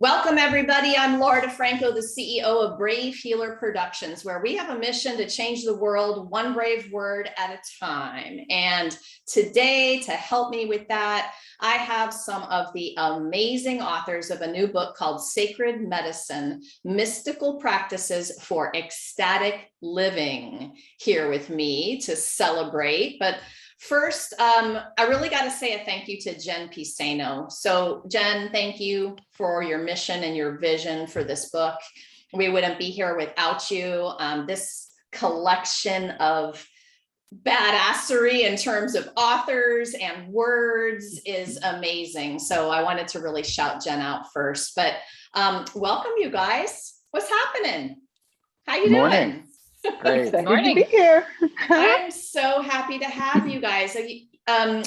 Welcome, everybody. I'm Laura DeFranco, the CEO of Brave Healer Productions, where we have a mission to change the world one brave word at a time. And today, to help me with that, I have some of the amazing authors of a new book called Sacred Medicine, Mystical Practices for Ecstatic Living here with me to celebrate. But first, I really got to say a thank you to Jen Pisano. So Jen, thank you for your mission and your vision for this book. We wouldn't be here without you. This collection of badassery in terms of authors and words is amazing. So I wanted to really shout Jen out first, but welcome you guys. What's happening? How you doing? Great. Good morning. To be here. I'm so happy to have you guys.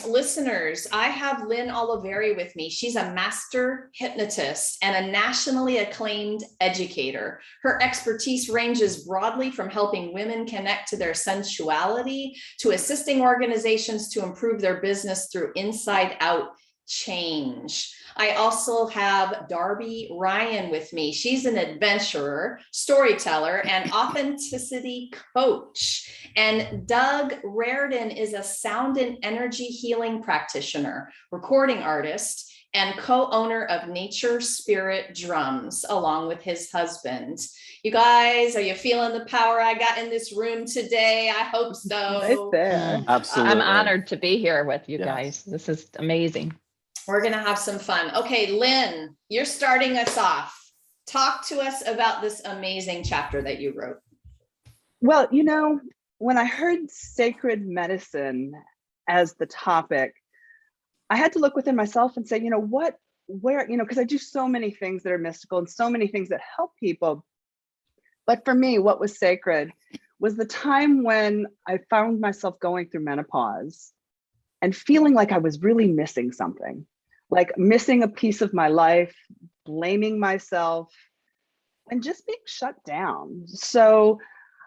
Listeners, I have Lynn Oliveri with me. She's a master hypnotist and a nationally acclaimed educator. Her expertise ranges broadly from helping women connect to their sensuality to assisting organizations to improve their business through inside out change. I also have Darby Ryan with me. She's an adventurer, storyteller, and authenticity coach. And Doug Reardon is a sound and energy healing practitioner, recording artist, and co-owner of Nature Spirit Drums, along with his husband. You guys, are you feeling the power I got in this room today? I hope so. Right there. Absolutely. I'm honored to be here with you guys. This is amazing. We're going to have some fun. Okay, Lynn, you're starting us off. Talk to us about this amazing chapter that you wrote. Well, when I heard sacred medicine as the topic, I had to look within myself and say, because I do so many things that are mystical and so many things that help people. But for me, what was sacred was the time when I found myself going through menopause and feeling like I was really missing something, like missing a piece of my life, blaming myself, and just being shut down. So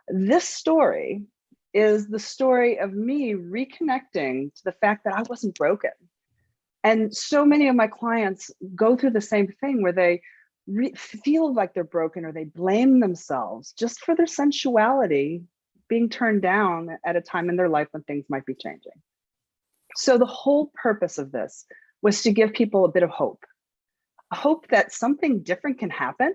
this story is the story of me reconnecting to the fact that I wasn't broken. And so many of my clients go through the same thing where they feel like they're broken or they blame themselves just for their sensuality being turned down at a time in their life when things might be changing. So the whole purpose of this was to give people a bit of hope that something different can happen,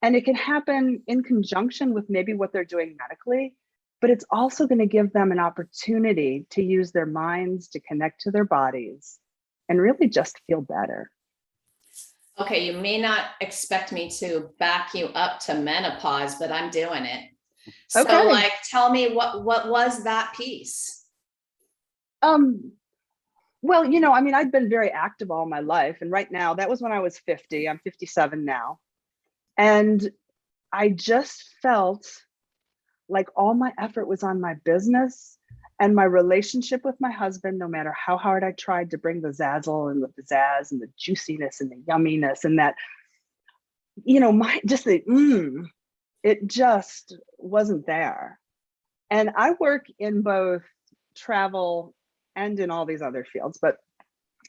and it can happen in conjunction with maybe what they're doing medically, but it's also going to give them an opportunity to use their minds to connect to their bodies and really just feel better. Okay, you may not expect me to back you up to menopause, but I'm doing it. So tell me what was that piece? Well, I've been very active all my life. And right now, that was when I was 50. I'm 57 now. And I just felt like all my effort was on my business and my relationship with my husband, no matter how hard I tried to bring the zazzle and the pizzazz and the juiciness and the yumminess and that, it just wasn't there. And I work in both travel and in all these other fields, but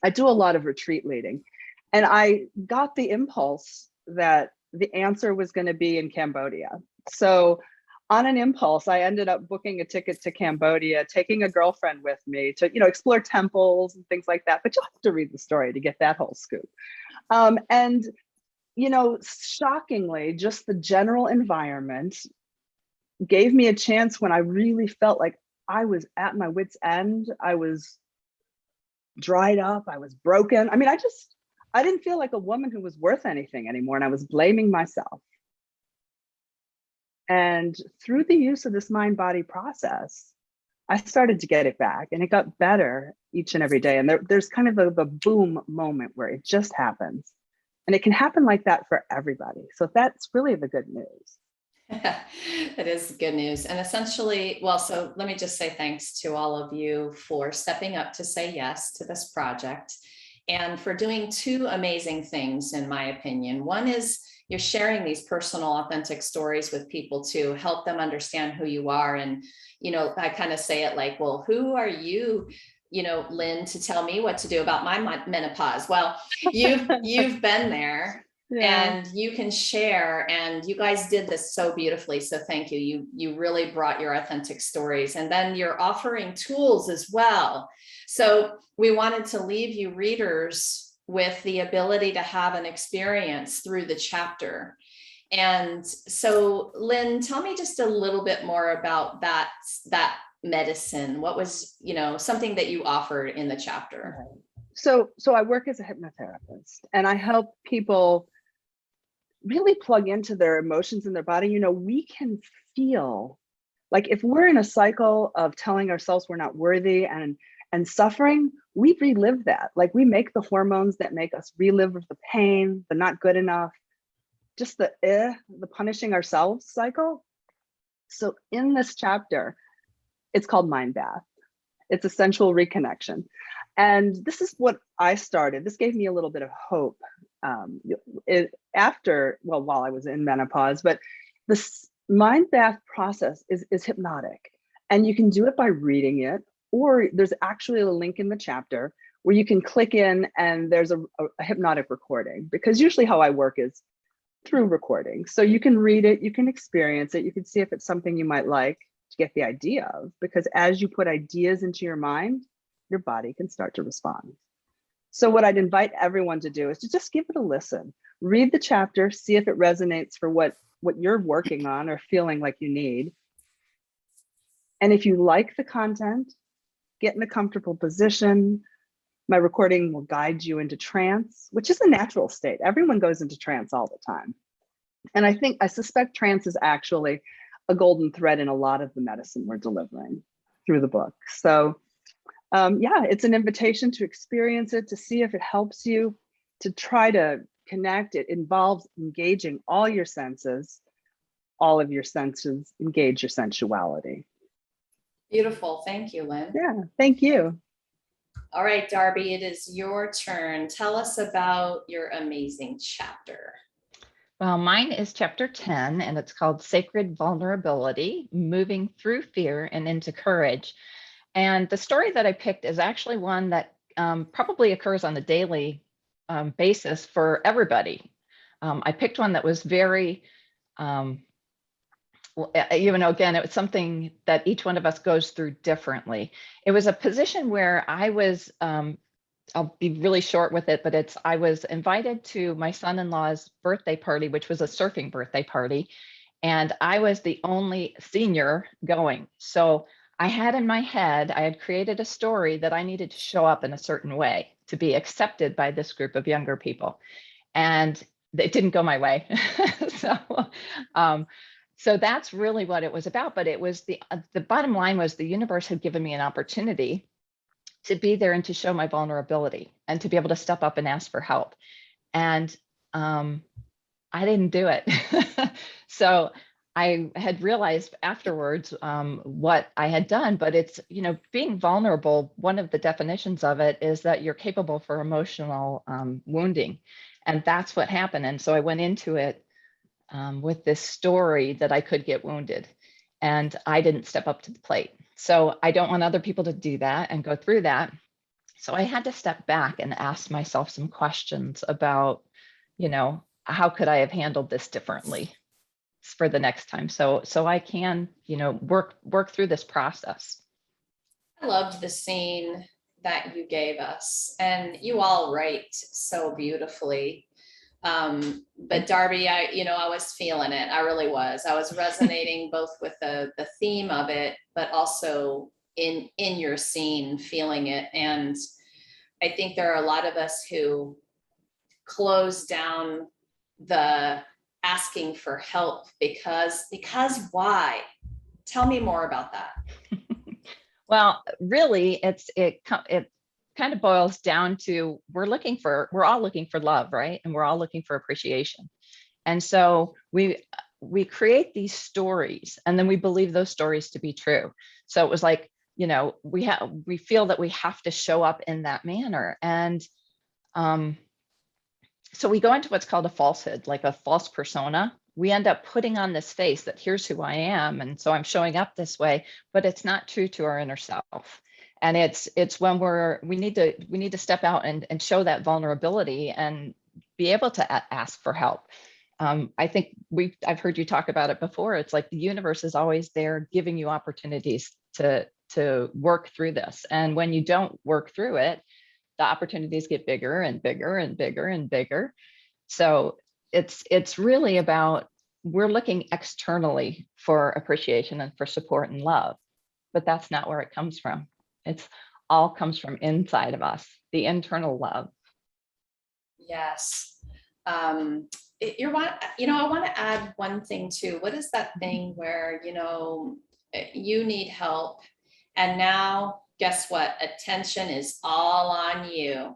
I do a lot of retreat leading. And I got the impulse that the answer was going to be in Cambodia. So on an impulse, I ended up booking a ticket to Cambodia, taking a girlfriend with me to, explore temples and things like that. But you'll have to read the story to get that whole scoop. Shockingly, just the general environment gave me a chance when I really felt like I was at my wit's end. I was dried up. I was broken. I didn't feel like a woman who was worth anything anymore. And I was blaming myself. And through the use of this mind-body process, I started to get it back, and it got better each and every day. And there's kind of the boom moment where it just happens. And it can happen like that for everybody. So that's really the good news. It is good news. And essentially, so let me just say thanks to all of you for stepping up to say yes to this project and for doing two amazing things, in my opinion. One is you're sharing these personal, authentic stories with people to help them understand who you are. And, I kind of say it like, well, who are you, Lynn, to tell me what to do about my menopause? Well, you've been there. Yeah. and you can share. And you guys did this so beautifully. So thank you. You really brought your authentic stories, and then you're offering tools as well. So we wanted to leave you readers with the ability to have an experience through the chapter. And so, Lynn, tell me just a little bit more about that medicine. What was, something that you offered in the chapter? So I work as a hypnotherapist, and I help people really plug into their emotions in their body. We can feel like if we're in a cycle of telling ourselves we're not worthy and suffering, we relive that. Like we make the hormones that make us relive the pain, the not good enough, just the punishing ourselves cycle. So in this chapter, it's called Mind Bath. It's a sensual reconnection. And this is what I started. This gave me a little bit of hope while I was in menopause. But this mind bath process is hypnotic. And you can do it by reading it, or there's actually a link in the chapter where you can click in and there's a hypnotic recording, because usually how I work is through recording. So you can read it, you can experience it, you can see if it's something you might like to get the idea of, because as you put ideas into your mind, your body can start to respond. So what I'd invite everyone to do is to just give it a listen, read the chapter, see if it resonates for what you're working on or feeling like you need. And if you like the content, get in a comfortable position. My recording will guide you into trance, which is a natural state. Everyone goes into trance all the time. And I suspect trance is actually a golden thread in a lot of the medicine we're delivering through the book. So it's an invitation to experience it, to see if it helps you, to try to connect. It involves engaging all your senses, engage your sensuality. Beautiful. Thank you, Lynn. Yeah, thank you. All right, Darby, it is your turn. Tell us about your amazing chapter. Well, mine is chapter 10, and it's called Sacred Vulnerability, Moving Through Fear and Into Courage. And the story that I picked is actually one that probably occurs on a daily basis for everybody. I picked one that was very, again, it was something that each one of us goes through differently. It was a position where I was, I'll be really short with it, but I was invited to my son-in-law's birthday party, which was a surfing birthday party. And I was the only senior going. So I had in my head, I had created a story that I needed to show up in a certain way to be accepted by this group of younger people. And it didn't go my way. So that's really what it was about. But it was the bottom line was the universe had given me an opportunity to be there and to show my vulnerability and to be able to step up and ask for help. And I didn't do it. So I had realized afterwards what I had done, but it's, being vulnerable, one of the definitions of it is that you're capable for emotional wounding. And that's what happened. And so I went into it with this story that I could get wounded, and I didn't step up to the plate. So I don't want other people to do that and go through that. So I had to step back and ask myself some questions about, how could I have handled this differently for the next time? So I can, work through this process. I loved the scene that you gave us, and you all write so beautifully. But Darby, I was feeling it. I really was. I was resonating both with the theme of it, but also in your scene, feeling it. And I think there are a lot of us who close down the asking for help because why? Tell me more about that. Well, really, it kind of boils down to we're all looking for love, right? And we're all looking for appreciation. And so we create these stories, and then we believe those stories to be true. So it was like, we feel that we have to show up in that manner. And so we go into what's called a falsehood, like a false persona. We end up putting on this face that here's who I am. And so I'm showing up this way, but it's not true to our inner self. And it's when we need to step out and show that vulnerability and be able to ask for help. I think I've heard you talk about it before. It's like the universe is always there giving you opportunities to work through this. And when you don't work through it, the opportunities get bigger and bigger and bigger and bigger. So it's really about, we're looking externally for appreciation and for support and love, but that's not where it comes from. It's all comes from inside of us, the internal love. Yes. I want to add one thing too. What is that thing where, you need help and now guess what? Attention is all on you.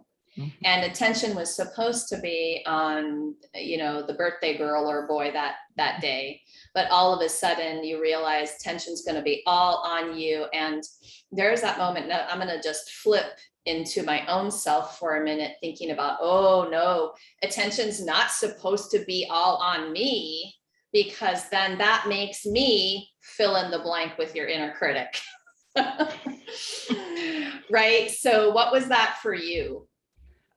And attention was supposed to be on, the birthday girl or boy that day. But all of a sudden you realize tension's going to be all on you. And there's that moment. Now I'm going to just flip into my own self for a minute, thinking about, oh no, attention's not supposed to be all on me, because then that makes me fill in the blank with your inner critic. Right? So what was that for you?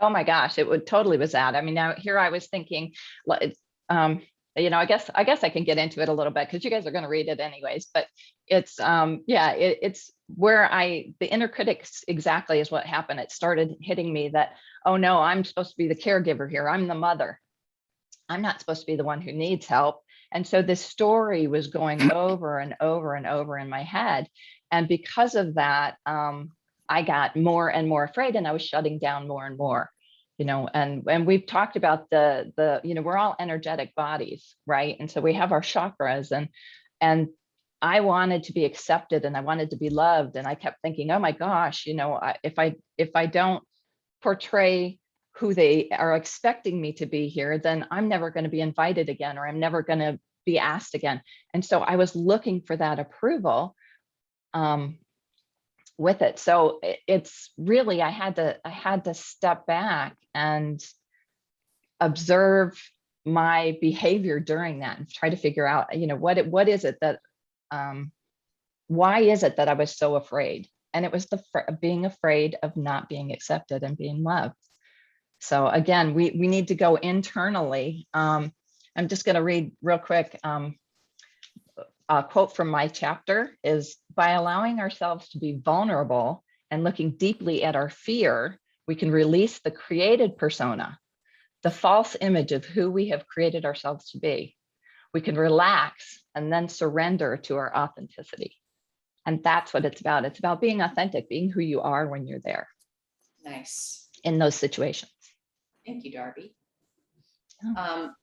Oh my gosh, it would totally was that. I mean, now here I was thinking, I guess I can get into it a little bit because you guys are going to read it anyways, but it's it's where the inner critics exactly is what happened. It started hitting me that, oh no, I'm supposed to be the caregiver here. I'm the mother. I'm not supposed to be the one who needs help. And so this story was going over and over and over in my head. And because of that, I got more and more afraid, and I was shutting down more and more, and we've talked about we're all energetic bodies, right? And so we have our chakras, and I wanted to be accepted and I wanted to be loved. And I kept thinking, oh my gosh, if I don't portray who they are expecting me to be here, then I'm never going to be invited again, or I'm never going to be asked again. And so I was looking for that approval with it. So it's really, I had to step back and observe my behavior during that and try to figure out, what is it that, why is it that I was so afraid? And it was being afraid of not being accepted and being loved. So again, we need to go internally. I'm just going to read real quick. A quote from my chapter is, by allowing ourselves to be vulnerable and looking deeply at our fear, we can release the created persona, the false image of who we have created ourselves to be. We can relax and then surrender to our authenticity. And that's what it's about. It's about being authentic, being who you are when you're there. Nice. In those situations. Thank you, Darby.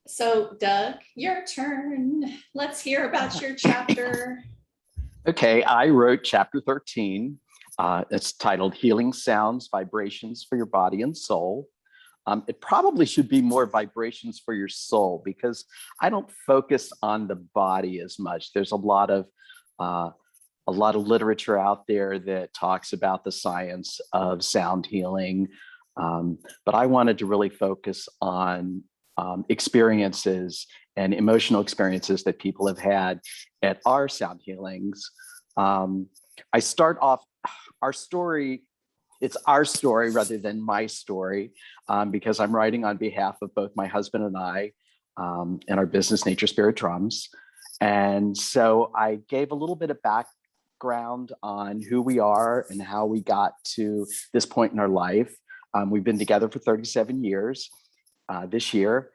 So Doug, your turn. Let's hear about your chapter. Okay, I wrote chapter 13. It's titled Healing Sounds, Vibrations for Your Body and Soul. It probably should be more vibrations for your soul, because I don't focus on the body as much. There's a lot of literature out there that talks about the science of sound healing. But I wanted to really focus on experiences and emotional experiences that people have had at our sound healings. I start off our story. It's our story rather than my story, because I'm writing on behalf of both my husband and I, and our business, Nature Spirit Drums. And so I gave a little bit of background on who we are and how we got to this point in our life. We've been together for 37 years this year,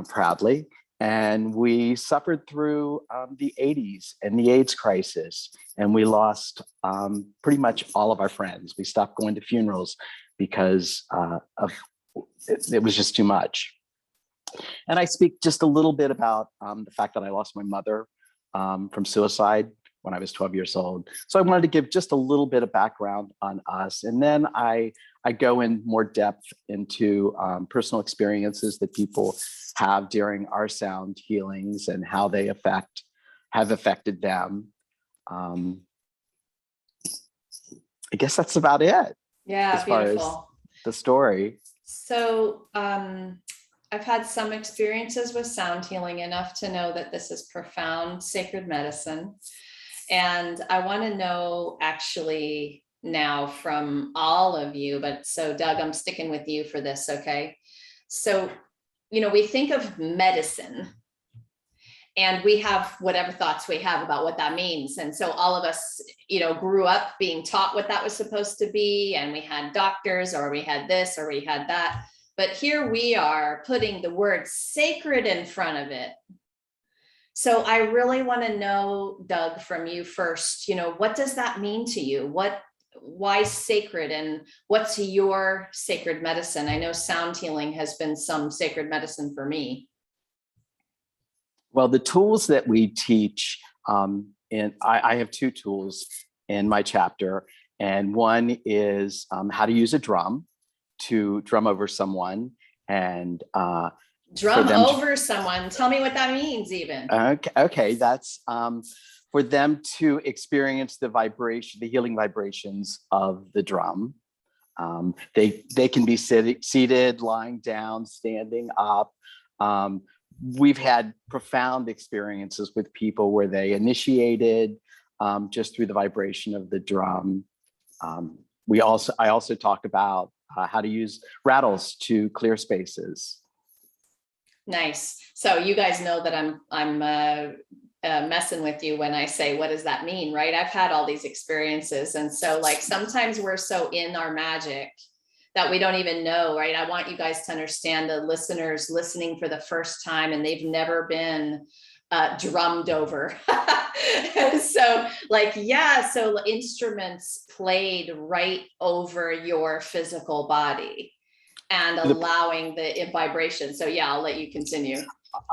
proudly. And we suffered through the 80s and the AIDS crisis. And we lost pretty much all of our friends. We stopped going to funerals because it was just too much. And I speak just a little bit about the fact that I lost my mother from suicide when I was 12 years old. So I wanted to give just a little bit of background on us. And then I go in more depth into personal experiences that people have during our sound healings and how they have affected them. I guess that's about it. Yeah, as far beautiful. as the story. So I've had some experiences with sound healing enough to know that this is profound sacred medicine. And I want to know actually now from all of you, but so Doug, I'm sticking with you for this, okay? So we think of medicine and we have whatever thoughts we have about what that means. And so all of us, grew up being taught what that was supposed to be. And we had doctors, or we had this, or we had that. But here we are putting the word sacred in front of it. So I really want to know, Doug, from you first, what does that mean to you? Why sacred, and what's your sacred medicine? I know sound healing has been some sacred medicine for me. Well, the tools that we teach, and I have two tools in my chapter, and one is how to use a drum to drum over someone, and drum over someone. Tell me what that means, even. Okay, that's for them to experience the vibration, the healing vibrations of the drum. They can be seated, lying down, standing up. We've had profound experiences with people where they initiated just through the vibration of the drum. I also talk about how to use rattles to clear spaces. Nice. So you guys know that I'm messing with you when I say, what does that mean? Right. I've had all these experiences. And so sometimes we're so in our magic that we don't even know, right? I want you guys to understand, the listeners listening for the first time, and they've never been drummed over. So so instruments played right over your physical body and allowing the vibration. So I'll let you continue.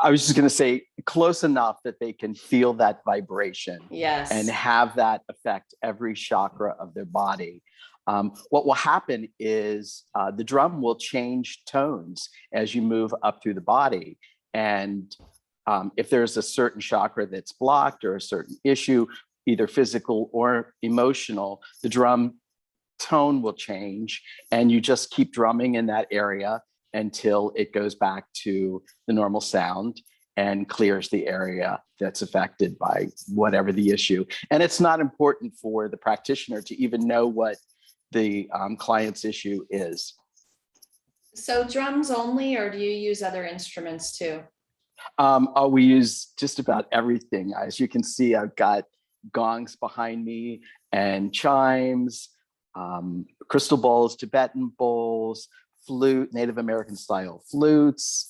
I was just going to say, close enough that they can feel that vibration. Yes. And have that affect every chakra of their body. What will happen is the drum will change tones as you move up through the body. And if there's a certain chakra that's blocked, or a certain issue, either physical or emotional, the drum tone will change, and you just keep drumming in that area until it goes back to the normal sound and clears the area that's affected by whatever the issue. And it's not important for the practitioner to even know what the client's issue is. So drums only, or do you use other instruments too? We use just about everything. As you can see, I've got gongs behind me, and chimes, crystal bowls, Tibetan bowls, flute, Native American style flutes,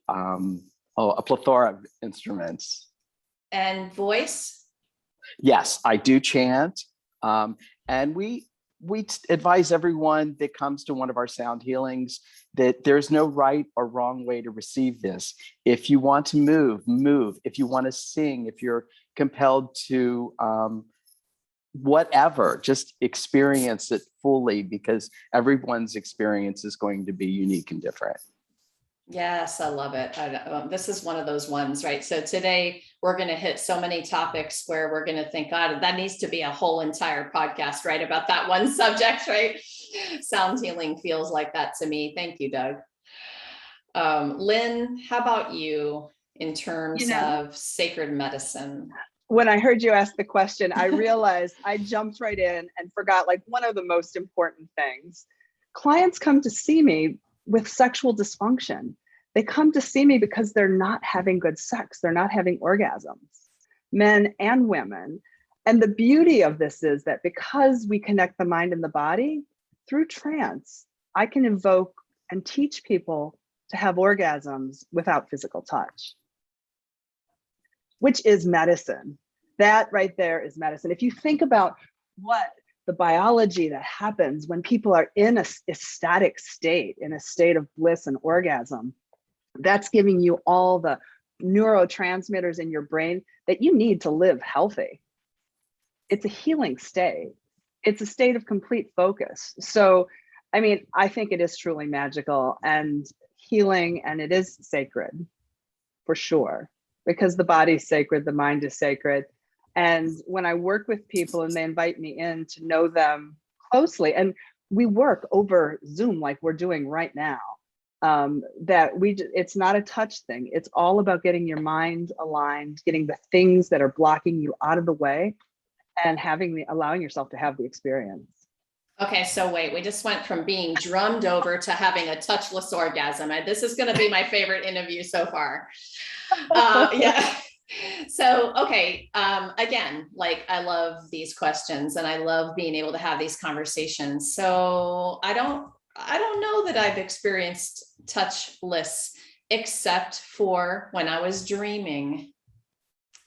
a plethora of instruments. And voice? Yes, I do chant. And we advise everyone that comes to one of our sound healings that there's no right or wrong way to receive this. If you want to move. If you want to sing, if you're compelled to whatever, just experience it fully, because everyone's experience is going to be unique and different. Yes, I love it. This is one of those ones, right? So today we're going to hit so many topics where we're going to think, God, that needs to be a whole entire podcast, right? About that one subject, right? Sound healing feels like that to me. Thank you, Doug. Lynn, how about you in terms of sacred medicine? When I heard you ask the question, I realized I jumped right in and forgot one of the most important things. Clients come to see me with sexual dysfunction. They come to see me because they're not having good sex. They're not having orgasms, men and women. And the beauty of this is that because we connect the mind and the body through trance, I can invoke and teach people to have orgasms without physical touch, which is medicine. That right there is medicine. If you think about what the biology that happens when people are in a ecstatic state, in a state of bliss and orgasm, that's giving you all the neurotransmitters in your brain that you need to live healthy. It's a healing state. It's a state of complete focus. So, I think it is truly magical and healing, and it is sacred for sure, because the body is sacred, the mind is sacred. And when I work with people and they invite me in to know them closely, and we work over Zoom like we're doing right now, it's not a touch thing. It's all about getting your mind aligned, getting the things that are blocking you out of the way, and allowing yourself to have the experience. Okay, so wait, we just went from being drummed over to having a touchless orgasm. And this is going to be my favorite interview so far. Yeah. So, okay. Again, like I love these questions and I love being able to have these conversations. So I don't know that I've experienced touchless except for when I was dreaming.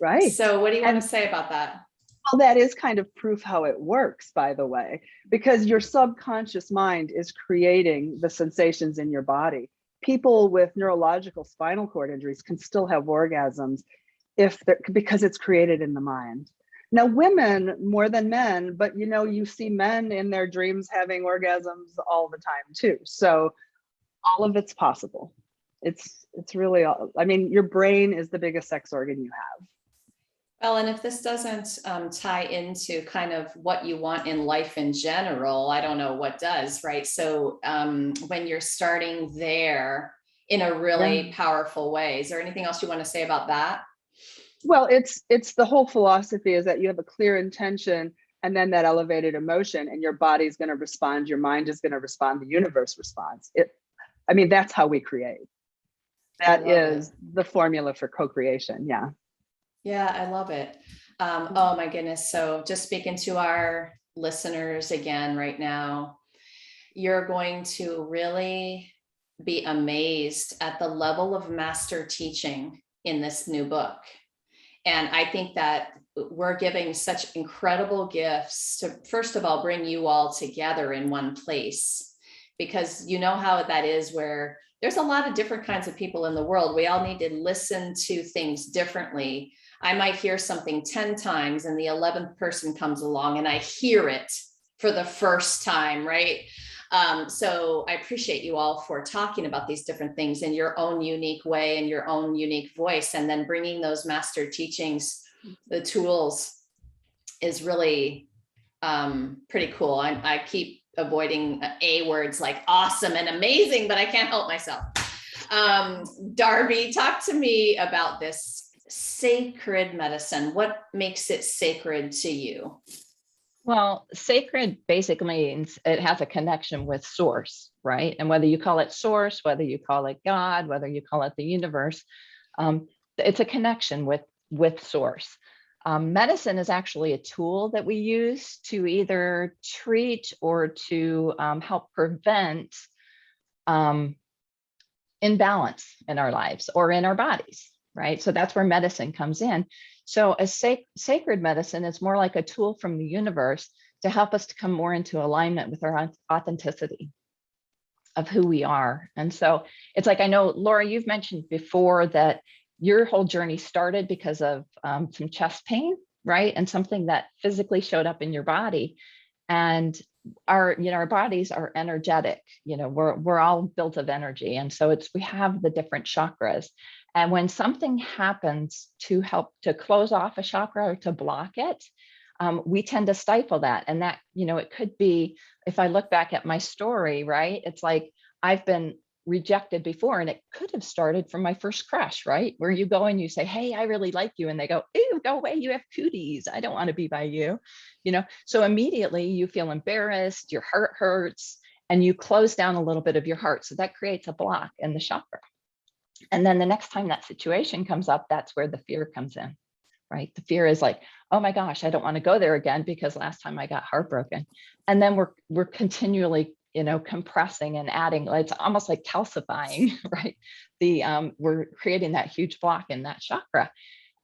Right. So what do you want And to say about that? well, that is kind of proof how it works, by the way, because your subconscious mind is creating the sensations in your body. People with neurological spinal cord injuries can still have orgasms because it's created in the mind. Now, women more than men, but you see men in their dreams having orgasms all the time too. So all of it's possible. It's really all, I mean, your brain is the biggest sex organ you have. Well, and if this doesn't tie into kind of what you want in life in general, I don't know what does, right? So when you're starting there in a really Yeah. powerful way, is there anything else you want to say about that? Well, it's the whole philosophy is that you have a clear intention and then that elevated emotion, and your body's going to respond, your mind is going to respond, the universe responds. I mean, that's how we create. I That love it. is the formula for co-creation. Yeah. Yeah, I love it. Oh my goodness. So just speaking to our listeners again right now, you're going to really be amazed at the level of master teaching in this new book. And I think that we're giving such incredible gifts to, first of all, bring you all together in one place, because you know how that is where there's a lot of different kinds of people in the world. We all need to listen to things differently. I might hear something 10 times and the 11th person comes along and I hear it for the first time, right? So I appreciate you all for talking about these different things in your own unique way and your own unique voice, and then bringing those master teachings, the tools, is really pretty cool. I keep avoiding A words like awesome and amazing, but I can't help myself. Darby, talk to me about this sacred medicine. What makes it sacred to you? Well, sacred basically means it has a connection with source, right? And whether you call it source, whether you call it God, whether you call it the universe, it's a connection with source. Medicine is actually a tool that we use to either treat or to help prevent imbalance in our lives or in our bodies, right? So that's where medicine comes in. So a sacred medicine is more like a tool from the universe to help us to come more into alignment with our authenticity of who we are. And so it's like, I know, Laura, you've mentioned before that your whole journey started because of some chest pain, right? And something that physically showed up in your body. And our bodies are energetic. We're all built of energy. And so we have the different chakras. And when something happens to help to close off a chakra or to block it, we tend to stifle that. And that, it could be, if I look back at my story, right? It's like I've been rejected before, and it could have started from my first crush, right? Where you go and you say, hey, I really like you. And they go, ew, go away. You have cooties. I don't want to be by you. So immediately you feel embarrassed, your heart hurts, and you close down a little bit of your heart. So that creates a block in the chakra. And then the next time that situation comes up, that's where the fear comes in, right? The fear is like, oh my gosh, I don't want to go there again because last time I got heartbroken. And then we're continually, compressing and adding. It's almost like calcifying, right? We're creating that huge block in that chakra.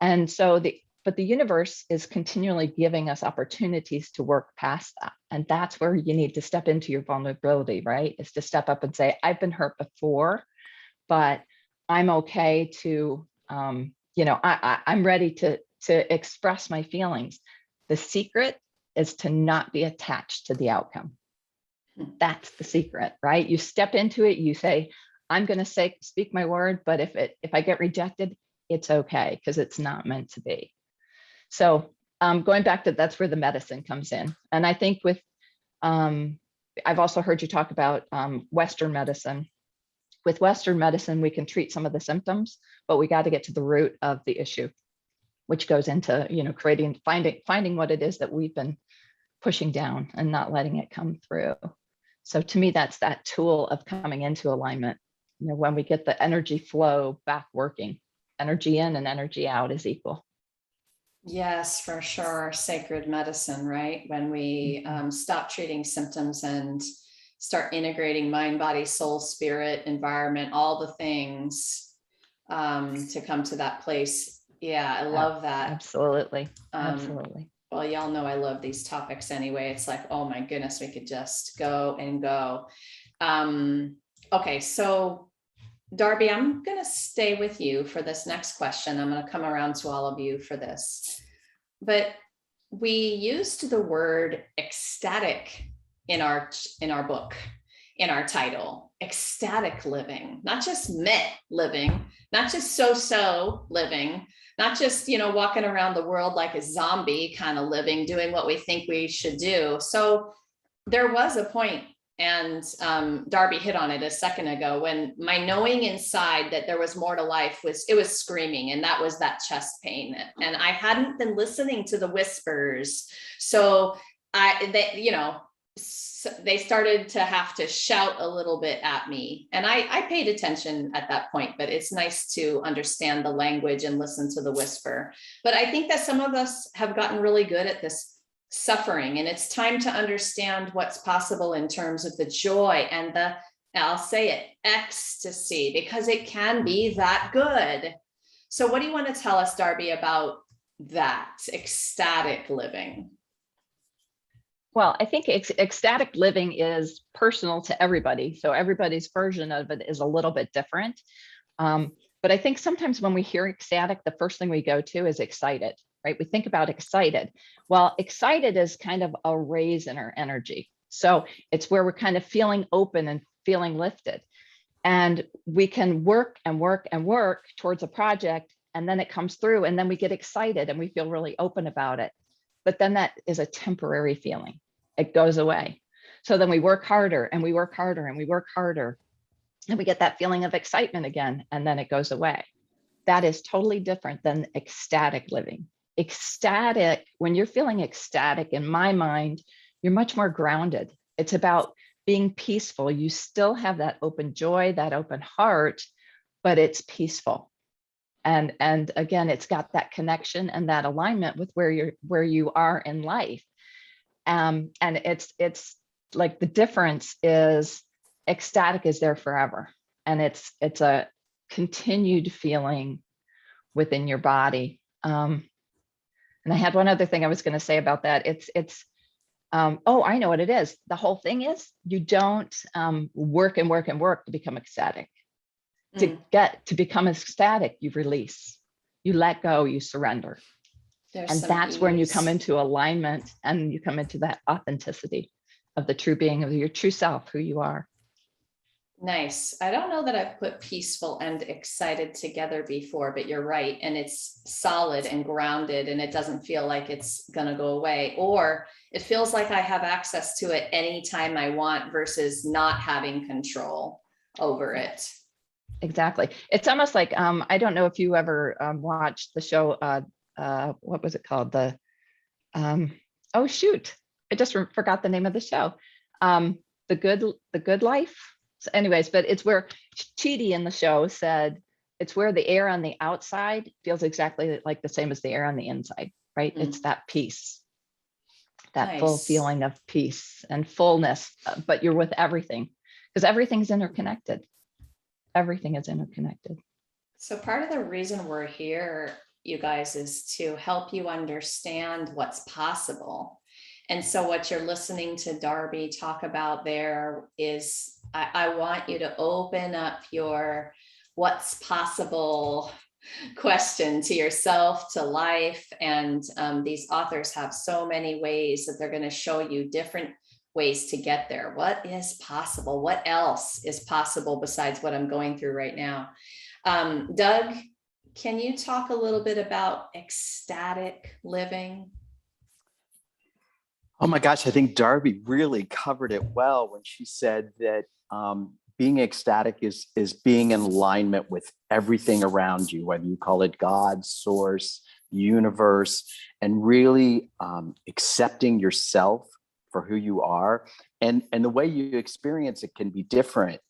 And so but the universe is continually giving us opportunities to work past that. And that's where you need to step into your vulnerability, right? Is to step up and say, I've been hurt before, but I'm okay to, I'm ready to express my feelings. The secret is to not be attached to the outcome. That's the secret, right? You step into it, you say, I'm going to speak my word, but if I get rejected, it's okay, because it's not meant to be. So going back to, that's where the medicine comes in. And I think I've also heard you talk about Western medicine. With Western medicine, we can treat some of the symptoms, but we got to get to the root of the issue, which goes into, finding what it is that we've been pushing down and not letting it come through. So to me, that's that tool of coming into alignment. You know, when we get the energy flow back working, energy in and energy out is equal. Yes, for sure. Sacred medicine, right? When we stop treating symptoms and start integrating mind, body, soul, spirit, environment, all the things to come to that place. Yeah, I love that. Absolutely. Absolutely. Well, y'all know I love these topics anyway. It's like, oh my goodness, we could just go and go. Okay, so Darby, I'm going to stay with you for this next question. I'm going to come around to all of you for this. But we used the word ecstatic in our book, in our title, ecstatic living, not just meh living, not just so living, not just, walking around the world like a zombie kind of living, doing what we think we should do. So there was a point, and Darby hit on it a second ago, when my knowing inside that there was more to life was screaming, and that was that chest pain. And I hadn't been listening to the whispers. So they started to have to shout a little bit at me. And I paid attention at that point, but it's nice to understand the language and listen to the whisper. But I think that some of us have gotten really good at this suffering, and it's time to understand what's possible in terms of the joy and I'll say it, ecstasy, because it can be that good. So what do you want to tell us, Darby, about that ecstatic living? Well, I think ecstatic living is personal to everybody. So everybody's version of it is a little bit different. But I think sometimes when we hear ecstatic, the first thing we go to is excited, right? We think about excited. Well, excited is kind of a raise in our energy. So it's where we're kind of feeling open and feeling lifted. And we can work and work and work towards a project, and then it comes through, and then we get excited and we feel really open about it. But then that is a temporary feeling. It goes away. So then we work harder and we work harder and we work harder, and we get that feeling of excitement again, and then it goes away. That is totally different than ecstatic living. Ecstatic, when you're feeling ecstatic, in my mind, you're much more grounded. It's about being peaceful. You still have that open joy, that open heart, but it's peaceful. And again, it's got that connection and that alignment with where you are in life. And it's like the difference is ecstatic is there forever. And it's a continued feeling within your body. And I had one other thing I was going to say about that. Oh, I know what it is. The whole thing is you don't work and work and work to become ecstatic. To become ecstatic, you release, you let go, you surrender. And that's when you come into alignment and you come into that authenticity of the true being of your true self, who you are. Nice. I don't know that I've put peaceful and excited together before, but you're right. And it's solid and grounded, and it doesn't feel like it's going to go away, or it feels like I have access to it anytime I want versus not having control over it. Exactly. It's almost like, I don't know if you ever watched the show, what was it called? Oh shoot, I just forgot the name of the show. The Good Life. So anyways, but it's where Chidi in the show said, it's where the air on the outside feels exactly like the same as the air on the inside, right? It's that peace, that full feeling of peace and fullness, but you're with everything, because everything's interconnected. Everything is interconnected. So part of the reason we're here, you guys, is to help you understand what's possible. And so what you're listening to Darby talk about there is, I want you to open up your what's possible question to yourself, to life. And these authors have so many ways that they're going to show you different ways to get there. What is possible? What else is possible besides what I'm going through right now? Doug, can you talk a little bit about ecstatic living? Oh my gosh, I think Darby really covered it well when she said that being ecstatic is being in alignment with everything around you, whether you call it God, source, universe, and really accepting yourself for who you are. And the way you experience it can be different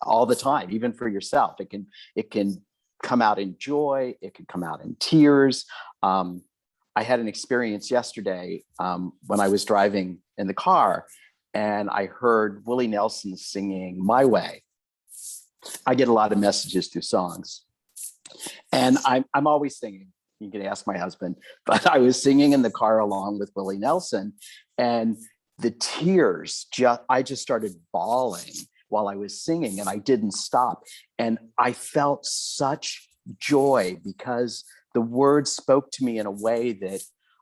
all the time, even for yourself. It can come out in joy. It can come out in tears. I had an experience yesterday when I was driving in the car, and I heard Willie Nelson singing My Way. I get a lot of messages through songs, and I'm always singing. You can ask my husband, but I was singing in the car along with Willie Nelson, and the tears, I just started bawling while I was singing, and I didn't stop. And I felt such joy because the words spoke to me in a way that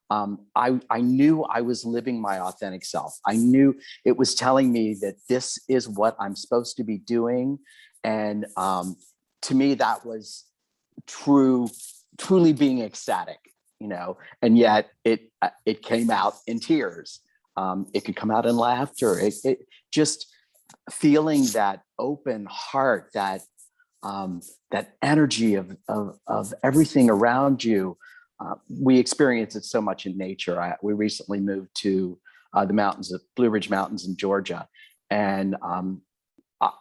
I knew I was living my authentic self. I knew it was telling me that this is what I'm supposed to be doing. And to me, that was truly being ecstatic, and yet it came out in tears. It could come out in laughter. It just feeling that open heart, that energy of everything around you. We experience it so much in nature. We recently moved to the mountains of Blue Ridge Mountains in Georgia, and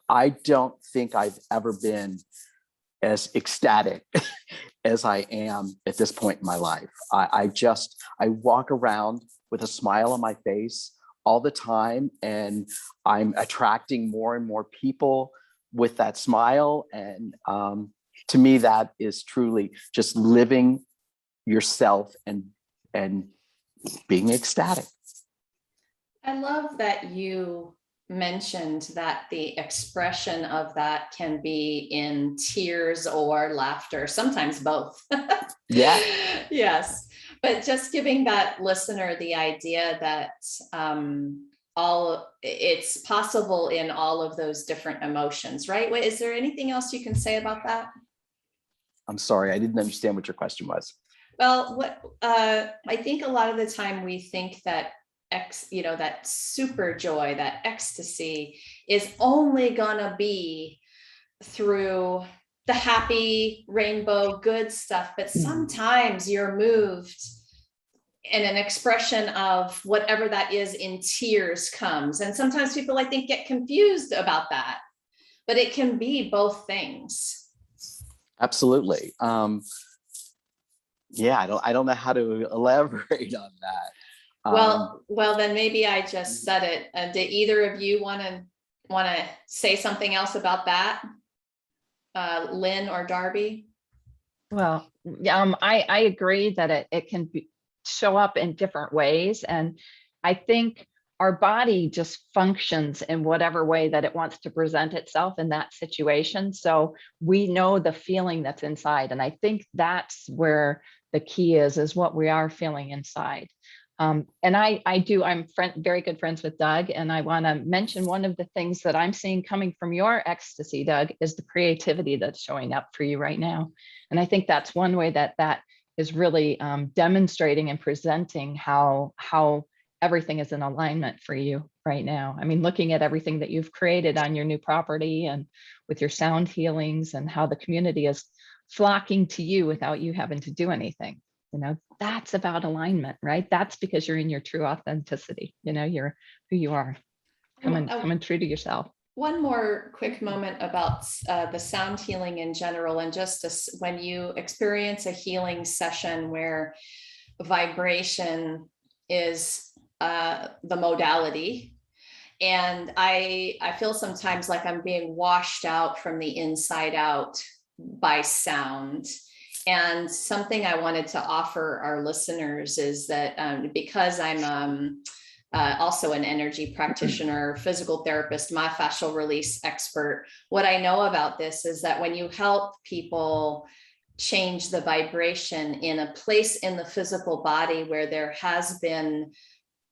I don't think I've ever been as ecstatic as I am at this point in my life. I walk around with a smile on my face all the time, and I'm attracting more and more people with that smile. And to me, that is truly just living yourself and being ecstatic. I love that you mentioned that the expression of that can be in tears or laughter, sometimes both. Yeah. Yes. But just giving that listener the idea that it's possible in all of those different emotions, right? Is there anything else you can say about that? I'm sorry, I didn't understand what your question was. Well, I think a lot of the time we think that that super joy, that ecstasy is only gonna be through the happy rainbow good stuff, but sometimes you're moved and an expression of whatever that is in tears comes. And sometimes people, I think, get confused about that, but it can be both things. Absolutely. Yeah, I don't know how to elaborate on that. Well, then maybe I just said it. Did either of you want to say something else about that? Lynn or Darby? Well, I agree that it can show up in different ways. And I think our body just functions in whatever way that it wants to present itself in that situation. So we know the feeling that's inside. And I think that's where the key is what we are feeling inside. And I'm very good friends with Doug, and I want to mention one of the things that I'm seeing coming from your ecstasy, Doug, is the creativity that's showing up for you right now. And I think that's one way that is really demonstrating and presenting how everything is in alignment for you right now. I mean, looking at everything that you've created on your new property and with your sound healings, and how the community is flocking to you without you having to do anything. That's about alignment, right? That's because you're in your true authenticity. You're who you are, coming true to yourself. One more quick moment about the sound healing in general, and just when you experience a healing session where vibration is the modality, and I feel sometimes like I'm being washed out from the inside out by sound. And something I wanted to offer our listeners is that because I'm also an energy practitioner, physical therapist, myofascial release expert, what I know about this is that when you help people change the vibration in a place in the physical body where there has been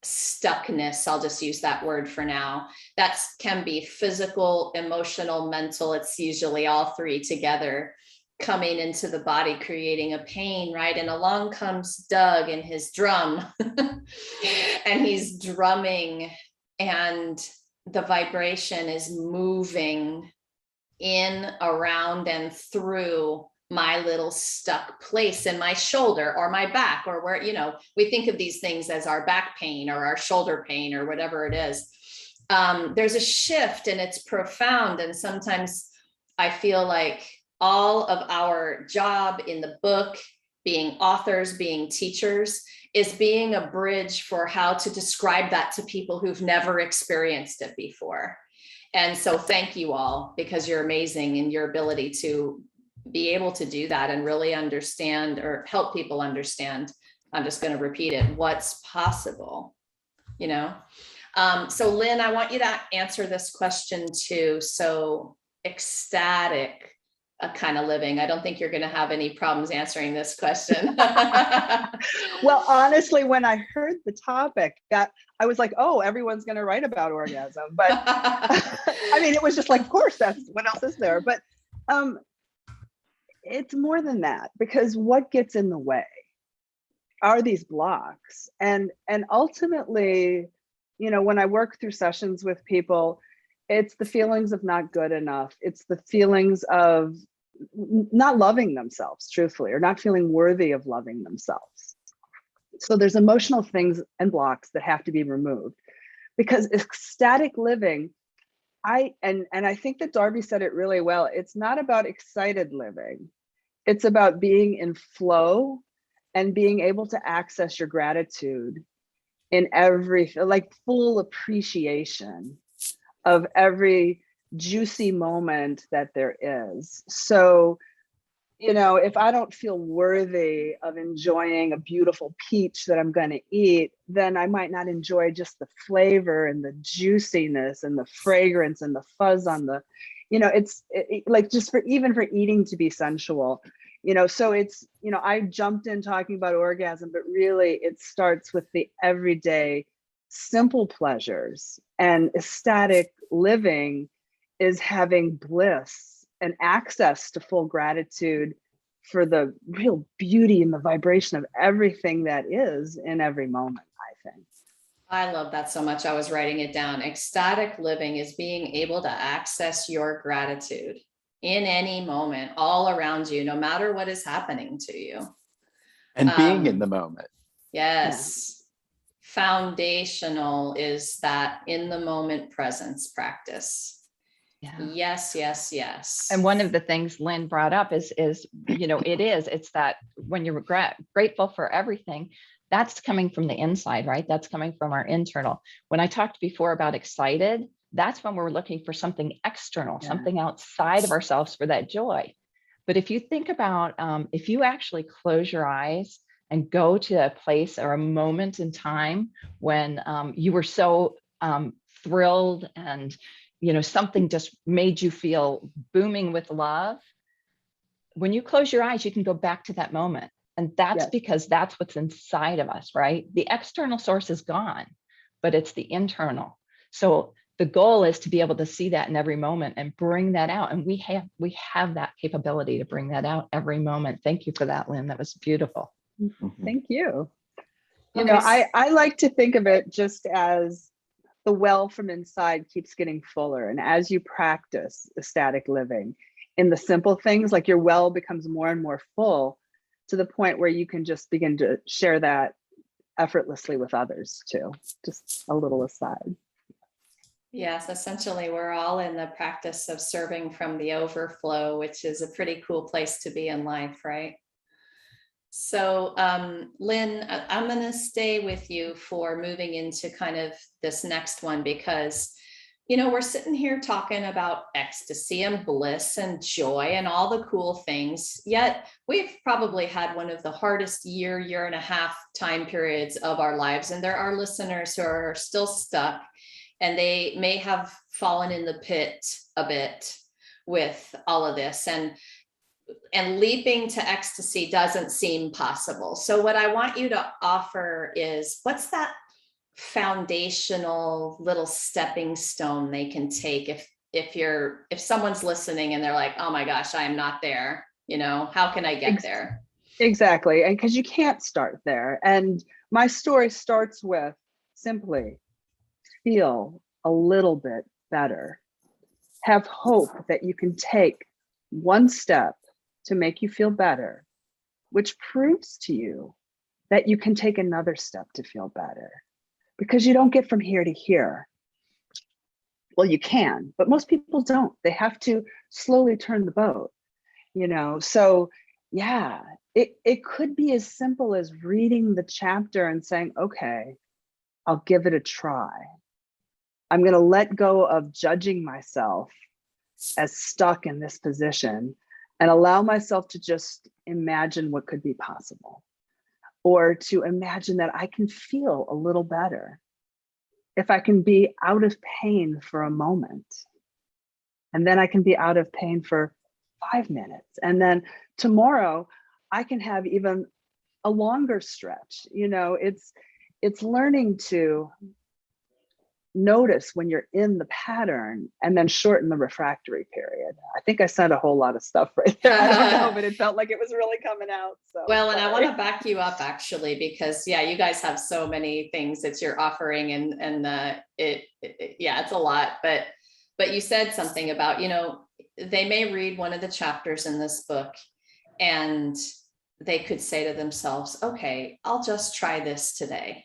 stuckness, I'll just use that word for now, that can be physical, emotional, mental, it's usually all three together, coming into the body, creating a pain, right? And along comes Doug and his drum and he's drumming, and the vibration is moving in, around, and through my little stuck place in my shoulder or my back, or where, we think of these things as our back pain or our shoulder pain or whatever it is. There's a shift and it's profound. And sometimes I feel like all of our job in the book, being authors, being teachers, is being a bridge for how to describe that to people who've never experienced it before. And so thank you all, because you're amazing in your ability to be able to do that and really understand or help people understand. I'm just going to repeat it, what's possible, So Lynn, I want you to answer this question too. So ecstatic kind of living. I don't think you're going to have any problems answering this question. Well, honestly, when I heard the topic, that I was like, oh, everyone's going to write about orgasm. But I mean, it was just like, of course, that's what else is there? But it's more than that, because what gets in the way are these blocks. And ultimately, when I work through sessions with people, it's the feelings of not good enough. It's the feelings of not loving themselves, truthfully, or not feeling worthy of loving themselves. So there's emotional things and blocks that have to be removed, because ecstatic living, I think that Darby said it really well. It's not about excited living. It's about being in flow and being able to access your gratitude in like full appreciation of every juicy moment that there is. So, if I don't feel worthy of enjoying a beautiful peach that I'm going to eat, then I might not enjoy just the flavor and the juiciness and the fragrance and the fuzz on the, it's like just for eating to be sensual, so it's, I jumped in talking about orgasm, but really it starts with the everyday simple pleasures. And ecstatic living is having bliss and access to full gratitude for the real beauty and the vibration of everything that is in every moment, I think. I love that so much. I was writing it down. Ecstatic living is being able to access your gratitude in any moment, all around you, no matter what is happening to you. And being in the moment. Yes. Yeah. Foundational is that in the moment presence practice. Yeah. Yes, yes, yes. And one of the things Lynn brought up is it's that when you're grateful for everything, that's coming from the inside, right? That's coming from our internal. When I talked before about excited, that's when we're looking for something external, something outside of ourselves for that joy. But if you think about, if you actually close your eyes and go to a place or a moment in time when you were so thrilled and something just made you feel booming with love, when you close your eyes, you can go back to that moment. And that's because that's what's inside of us, right? The external source is gone, but it's the internal. So the goal is to be able to see that in every moment and bring that out. And we have that capability to bring that out every moment. Thank you for that, Lynn. That was beautiful. Thank you. I like to think of it just as the well from inside keeps getting fuller. And as you practice ecstatic living in the simple things, like your well becomes more and more full to the point where you can just begin to share that effortlessly with others too. Just a little aside. Yes, essentially, we're all in the practice of serving from the overflow, which is a pretty cool place to be in life, right? So, Lynn, I'm going to stay with you for moving into kind of this next one, because, we're sitting here talking about ecstasy and bliss and joy and all the cool things, yet we've probably had one of the hardest year and a half time periods of our lives. And there are listeners who are still stuck, and they may have fallen in the pit a bit with all of this. And leaping to ecstasy doesn't seem possible. So what I want you to offer is, what's that foundational little stepping stone they can take if someone's listening and they're like, oh my gosh, I am not there, how can I get there? Exactly. And because you can't start there. And my story starts with simply feel a little bit better. Have hope that you can take one step to make you feel better, which proves to you that you can take another step to feel better, because you don't get from here to here. Well, you can, but most people don't. They have to slowly turn the boat, So yeah, it could be as simple as reading the chapter and saying, okay, I'll give it a try. I'm going to let go of judging myself as stuck in this position and allow myself to just imagine what could be possible, or to imagine that I can feel a little better if I can be out of pain for a moment. And then I can be out of pain for 5 minutes. And then tomorrow I can have even a longer stretch. It's learning to notice when you're in the pattern and then shorten the refractory period. I think I said a whole lot of stuff right there. I don't know, but it felt like it was really coming out. So well, and sorry. I want to back you up actually, because you guys have so many things that you're offering, and it's a lot, but you said something about, they may read one of the chapters in this book and they could say to themselves, okay, I'll just try this today.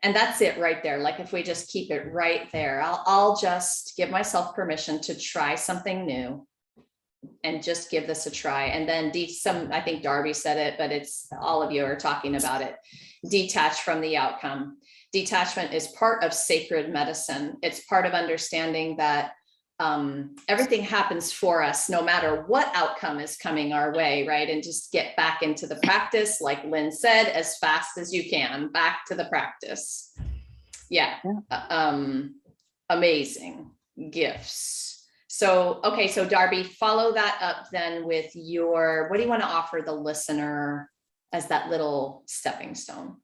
And that's it right there. Like, if we just keep it right there, I'll just give myself permission to try something new and just give this a try. And then I think Darby said it, but it's all of you are talking about it. Detach from the outcome. Detachment is part of sacred medicine. It's part of understanding that everything happens for us, no matter what outcome is coming our way, right? And just get back into the practice, like Lynn said, as fast as you can, back to the practice. Yeah. Amazing gifts. So, okay. So Darby, follow that up then with what do you want to offer the listener as that little stepping stone?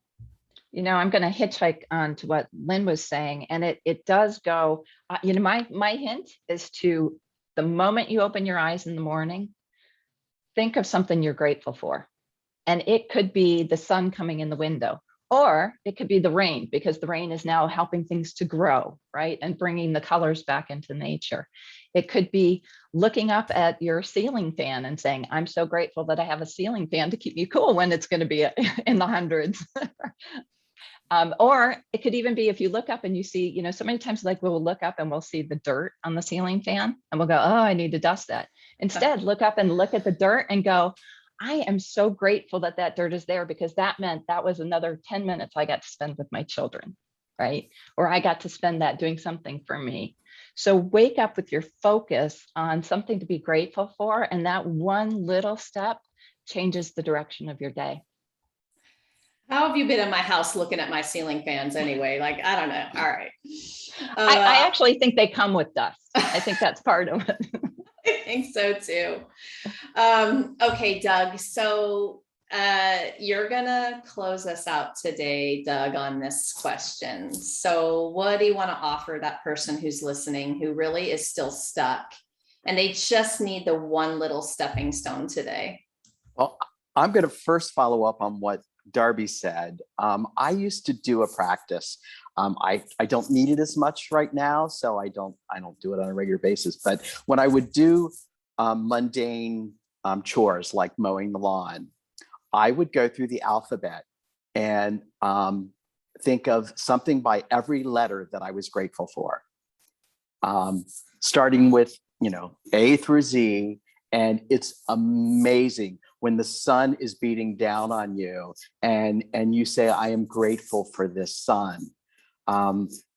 I'm going to hitchhike on to what Lynn was saying, and it does go, my hint is to, the moment you open your eyes in the morning, think of something you're grateful for. And it could be the sun coming in the window, or it could be the rain, because the rain is now helping things to grow, right? And bringing the colors back into nature. It could be looking up at your ceiling fan and saying, I'm so grateful that I have a ceiling fan to keep me cool when it's going to be in the hundreds. Or it could even be if you look up and you see, so many times, like, we'll look up and we'll see the dirt on the ceiling fan and we'll go, oh, I need to dust that. Instead, look up and look at the dirt and go, I am so grateful that that dirt is there, because that meant that was another 10 minutes I got to spend with my children, right? Or I got to spend that doing something for me. So wake up with your focus on something to be grateful for. And that one little step changes the direction of your day. How have you been in my house looking at my ceiling fans anyway? Like, I don't know. All right. I actually think they come with dust. I think that's part of it. I think so too. Okay, Doug. So you're gonna close us out today, Doug, on this question. So what do you want to offer that person who's listening, who really is still stuck and they just need the one little stepping stone today? Well, I'm going to first follow up on what Darby said. I used to do a practice. I don't need it as much right now, so I don't do it on a regular basis. But when I would do mundane chores like mowing the lawn, I would go through the alphabet and think of something by every letter that I was grateful for, starting with A through Z. And it's amazing when the sun is beating down on you and you say, I am grateful for this sun.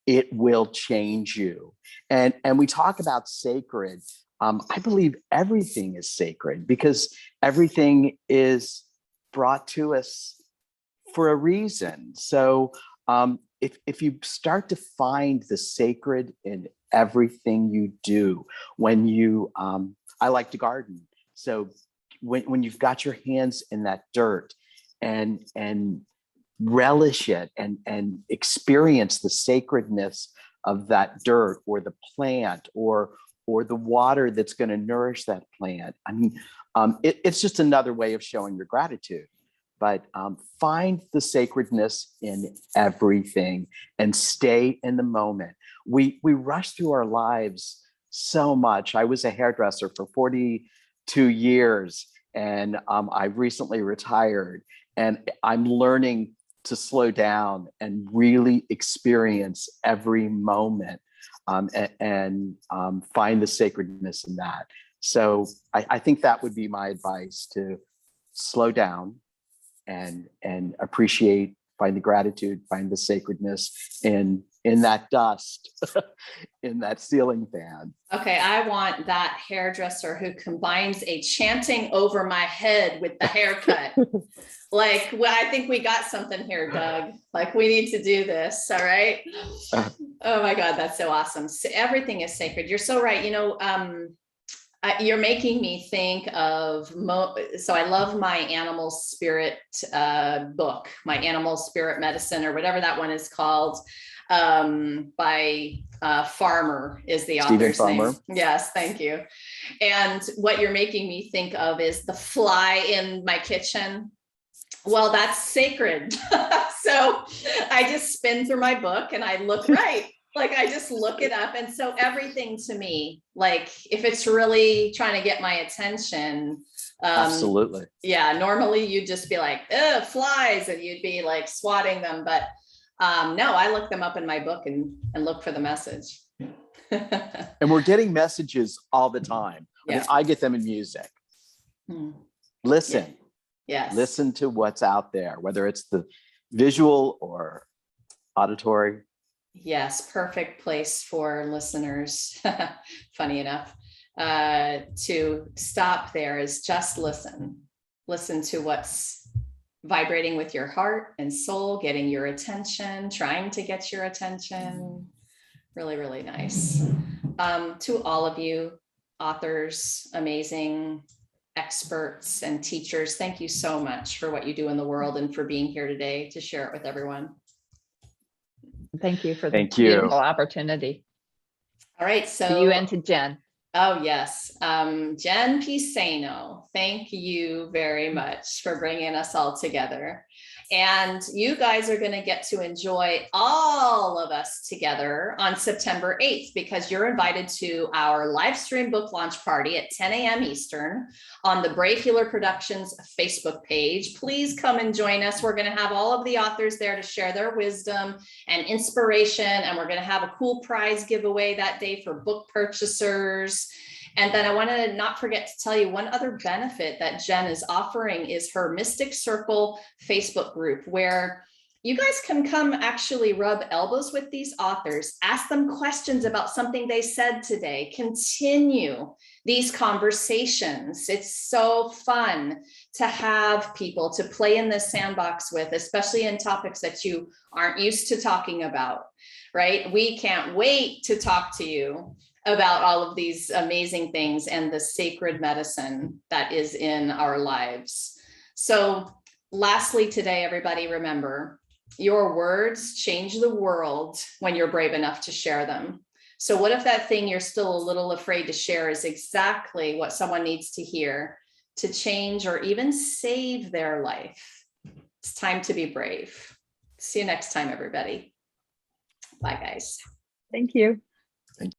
It will change you. And we talk about sacred. I believe everything is sacred because everything is brought to us for a reason. So if you start to find the sacred in everything you do, when you, I like to garden. So when you've got your hands in that dirt and relish it and experience the sacredness of that dirt or the plant or the water that's going to nourish that plant. I mean, it's just another way of showing your gratitude. But find the sacredness in everything and stay in the moment. We rush through our lives so much. I was a hairdresser for 42 years, and I've recently retired, and I'm learning to slow down and really experience every moment, and find the sacredness in that. So I think that would be my advice: to slow down and appreciate, find the gratitude, find the sacredness in that dust, in that ceiling fan. Okay, I want that hairdresser who combines a chanting over my head with the haircut. Like, well, I think we got something here, Doug. Like, we need to do this. All right. Oh my God, that's so awesome. So everything is sacred. You're so right. You know, you're making me think of, so I love my animal spirit book, my animal spirit medicine, or whatever that one is called, by Farmer is the author's name. Yes, thank you. And what you're making me think of is the fly in my kitchen. Well, that's sacred. So I just spin through my book and I look right. Like, I just look it up. And so everything to me, like, if it's really trying to get my attention, Absolutely. Yeah, normally you'd just be like, ugh, flies, and you'd be like swatting them. But no, I look them up in my book and look for the message. And we're getting messages all the time. Yeah. I mean, I get them in music. Listen. Yeah. Yes. Listen to what's out there, whether it's the visual or auditory. Yes, perfect place for listeners, funny enough, to stop there is just listen. Listen to what's vibrating with your heart and soul, getting your attention, trying to get your attention. Really, really nice. To all of you authors, amazing experts and teachers, thank you so much for what you do in the world and for being here today to share it with everyone. Thank you for the beautiful opportunity. All right. So to you and to Jen. Oh, yes. Jen Pisano, thank you very much for bringing us all together. And you guys are going to get to enjoy all of us together on September 8th, because you're invited to our live stream book launch party at 10 a.m. Eastern on the Brave Healer Productions Facebook page. Please come and join us. We're going to have all of the authors there to share their wisdom and inspiration. And we're going to have a cool prize giveaway that day for book purchasers. And then I want to not forget to tell you one other benefit that Jen is offering is her Mystic Circle Facebook group, where you guys can come actually rub elbows with these authors, ask them questions about something they said today, continue these conversations. It's so fun to have people to play in this sandbox with, especially in topics that you aren't used to talking about, right? We can't wait to talk to you about all of these amazing things and the sacred medicine that is in our lives. So lastly today, everybody, remember, your words change the world when you're brave enough to share them. So what if that thing you're still a little afraid to share is exactly what someone needs to hear to change or even save their life? It's time to be brave. See you next time, everybody. Bye, guys. Thank you.